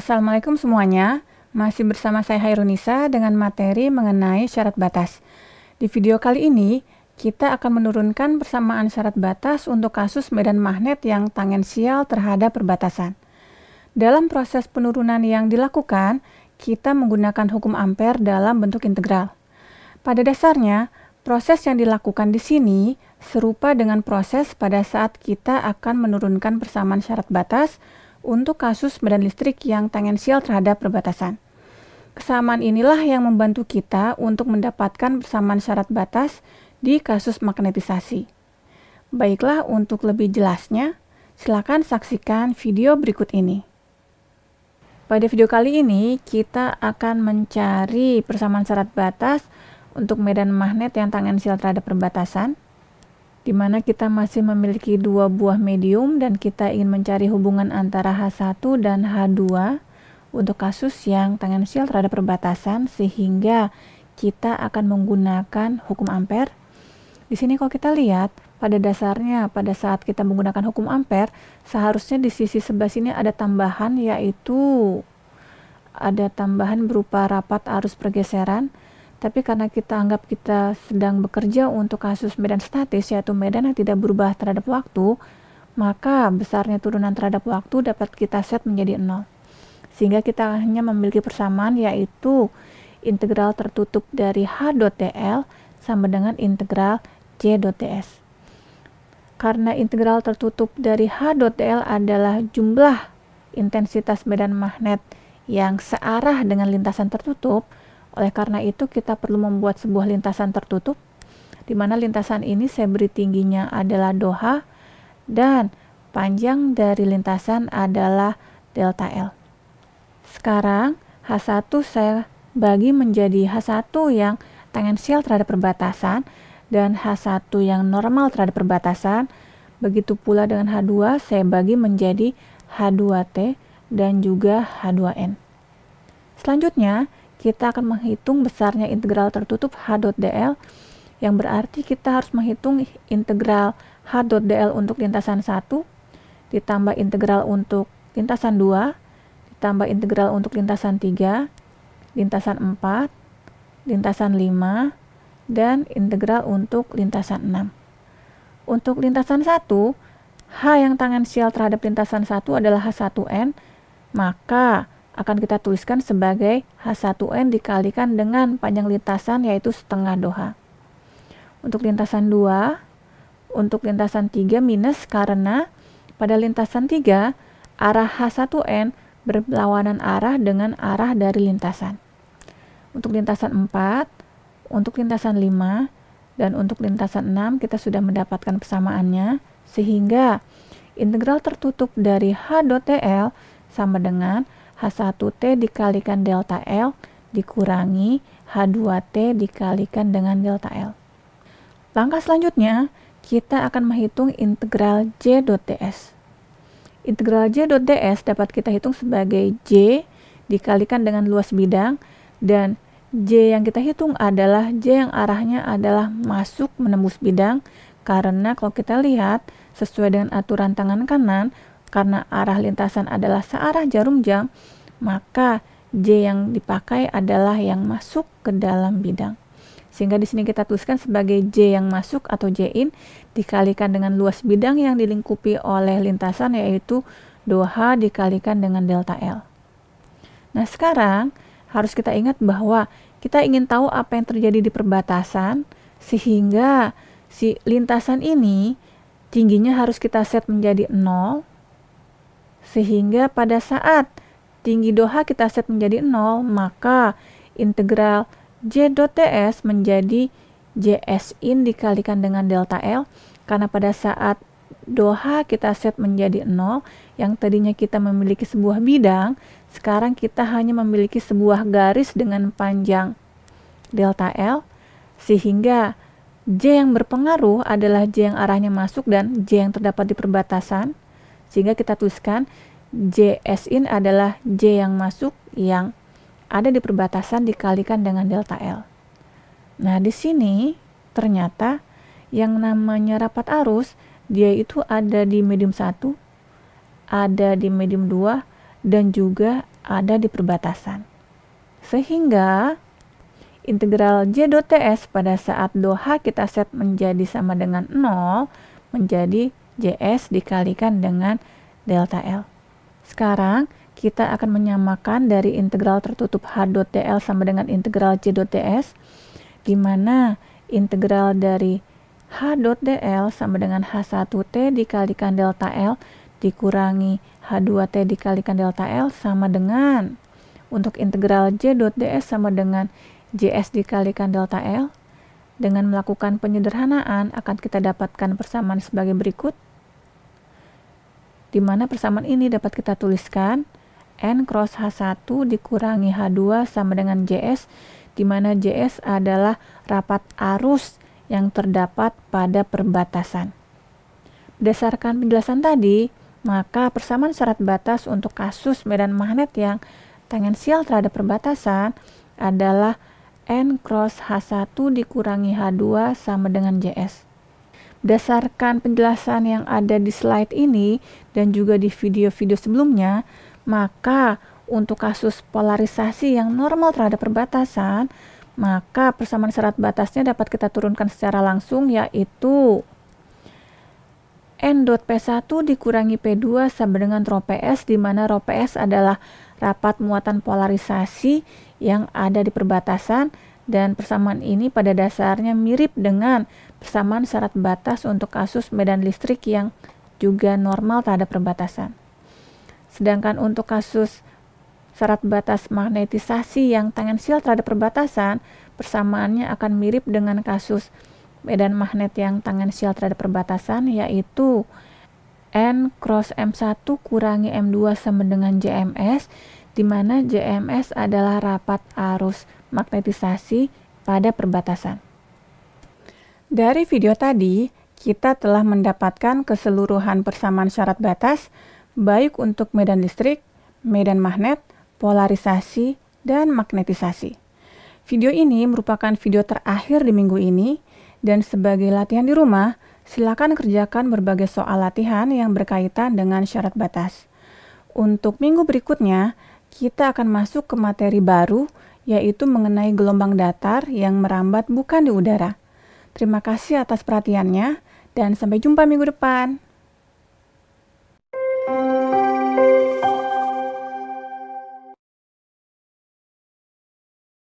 Assalamualaikum semuanya, masih bersama saya Hairunisa dengan materi mengenai syarat batas. Di video kali ini, kita akan menurunkan persamaan syarat batas untuk kasus medan magnet yang tangensial terhadap perbatasan. Dalam proses penurunan yang dilakukan, kita menggunakan hukum ampere dalam bentuk integral. Pada dasarnya, proses yang dilakukan di sini serupa dengan proses pada saat kita akan menurunkan persamaan syarat batas untuk kasus medan listrik yang tangensial terhadap perbatasan. Kesamaan inilah yang membantu kita untuk mendapatkan persamaan syarat batas di kasus magnetisasi. Baiklah, untuk lebih jelasnya, silakan saksikan video berikut ini. Pada video kali ini, kita akan mencari persamaan syarat batas untuk medan magnet yang tangensial terhadap perbatasan, di mana kita masih memiliki dua buah medium dan kita ingin mencari hubungan antara H1 dan H2 untuk kasus yang tangensial terhadap perbatasan, sehingga kita akan menggunakan hukum ampere. Di sini kalau kita lihat, pada dasarnya pada saat kita menggunakan hukum ampere, seharusnya di sisi sebelah sini ada tambahan, yaitu ada tambahan berupa rapat arus pergeseran. Tapi karena kita anggap kita sedang bekerja untuk kasus medan statis, yaitu medan yang tidak berubah terhadap waktu, maka besarnya turunan terhadap waktu dapat kita set menjadi 0. Sehingga kita hanya memiliki persamaan, yaitu integral tertutup dari H.dl sama dengan integral J.ds. Karena integral tertutup dari H.dl adalah jumlah intensitas medan magnet yang searah dengan lintasan tertutup, oleh karena itu kita perlu membuat sebuah lintasan tertutup, di mana lintasan ini saya beri tingginya adalah ∂H dan panjang dari lintasan adalah delta L. Sekarang H1 saya bagi menjadi H1 yang tangensial terhadap perbatasan dan H1 yang normal terhadap perbatasan. Begitu pula dengan H2 saya bagi menjadi H2T dan juga H2N. Selanjutnya kita akan menghitung besarnya integral tertutup H.dl, yang berarti kita harus menghitung integral H.dl untuk lintasan 1, ditambah integral untuk lintasan 2, ditambah integral untuk lintasan 3, lintasan 4, lintasan 5, dan integral untuk lintasan 6. Untuk lintasan 1, H yang tangensial terhadap lintasan 1 adalah H1n, maka akan kita tuliskan sebagai H1n dikalikan dengan panjang lintasan, yaitu setengah ∂H. Untuk lintasan 2, untuk lintasan 3 minus, karena pada lintasan 3 arah H1n berlawanan arah dengan arah dari lintasan. Untuk lintasan 4, untuk lintasan 5, dan untuk lintasan 6 kita sudah mendapatkan persamaannya, sehingga integral tertutup dari H.dl sama dengan H1T dikalikan delta L dikurangi H2T dikalikan dengan delta L. Langkah selanjutnya, kita akan menghitung integral J.ds. Integral J.ds dapat kita hitung sebagai J dikalikan dengan luas bidang, dan J yang kita hitung adalah J yang arahnya adalah masuk menembus bidang, karena kalau kita lihat sesuai dengan aturan tangan kanan, karena arah lintasan adalah searah jarum jam, maka J yang dipakai adalah yang masuk ke dalam bidang. Sehingga di sini kita tuliskan sebagai J yang masuk atau J in dikalikan dengan luas bidang yang dilingkupi oleh lintasan, yaitu ∂H dikalikan dengan delta L. Nah, sekarang harus kita ingat bahwa kita ingin tahu apa yang terjadi di perbatasan, sehingga si lintasan ini tingginya harus kita set menjadi 0, sehingga pada saat tinggi ∂H kita set menjadi 0, maka integral J.ds menjadi Js in dikalikan dengan delta L, karena pada saat ∂H kita set menjadi 0, yang tadinya kita memiliki sebuah bidang, sekarang kita hanya memiliki sebuah garis dengan panjang delta L, sehingga J yang berpengaruh adalah J yang arahnya masuk dan J yang terdapat di perbatasan, sehingga kita tuliskan Js in adalah J yang masuk yang ada di perbatasan dikalikan dengan delta L. Nah, di sini ternyata yang namanya rapat arus, dia itu ada di medium 1, ada di medium 2, dan juga ada di perbatasan. Sehingga integral J.TS pada saat DOH kita set menjadi sama dengan 0, menjadi JS dikalikan dengan delta L. Sekarang kita akan menyamakan dari integral tertutup H.dl sama dengan integral J.TS, di mana integral dari H.dl sama dengan H1T dikalikan delta L dikurangi H2T dikalikan delta L sama dengan, untuk integral J.ds sama dengan JS dikalikan delta L. Dengan melakukan penyederhanaan akan kita dapatkan persamaan sebagai berikut, di mana persamaan ini dapat kita tuliskan N cross H1 dikurangi H2 sama dengan JS, di mana JS adalah rapat arus yang terdapat pada perbatasan. Berdasarkan penjelasan tadi, maka persamaan syarat batas untuk kasus medan magnet yang tangensial terhadap perbatasan adalah N cross H1 dikurangi H2 sama dengan JS. Berdasarkan penjelasan yang ada di slide ini dan juga di video-video sebelumnya, maka untuk kasus polarisasi yang normal terhadap perbatasan, maka persamaan syarat batasnya dapat kita turunkan secara langsung, yaitu N.P1 dikurangi P2 sama dengan rho PS, di mana rho PS adalah rapat muatan polarisasi yang ada di perbatasan, dan persamaan ini pada dasarnya mirip dengan persamaan syarat batas untuk kasus medan listrik yang juga normal terhadap perbatasan. Sedangkan untuk kasus syarat batas magnetisasi yang tangensial terhadap perbatasan, persamaannya akan mirip dengan kasus medan magnet yang tangensial terhadap perbatasan, yaitu N cross M1 kurangi M2 sama dengan JMS, di mana JMS adalah rapat arus magnetisasi pada perbatasan. Dari video tadi, kita telah mendapatkan keseluruhan persamaan syarat batas, baik untuk medan listrik, medan magnet, polarisasi, dan magnetisasi. Video ini merupakan video terakhir di minggu ini, dan sebagai latihan di rumah, silakan kerjakan berbagai soal latihan yang berkaitan dengan syarat batas. Untuk minggu berikutnya, kita akan masuk ke materi baru, yaitu mengenai gelombang datar yang merambat bukan di udara. Terima kasih atas perhatiannya, dan sampai jumpa minggu depan.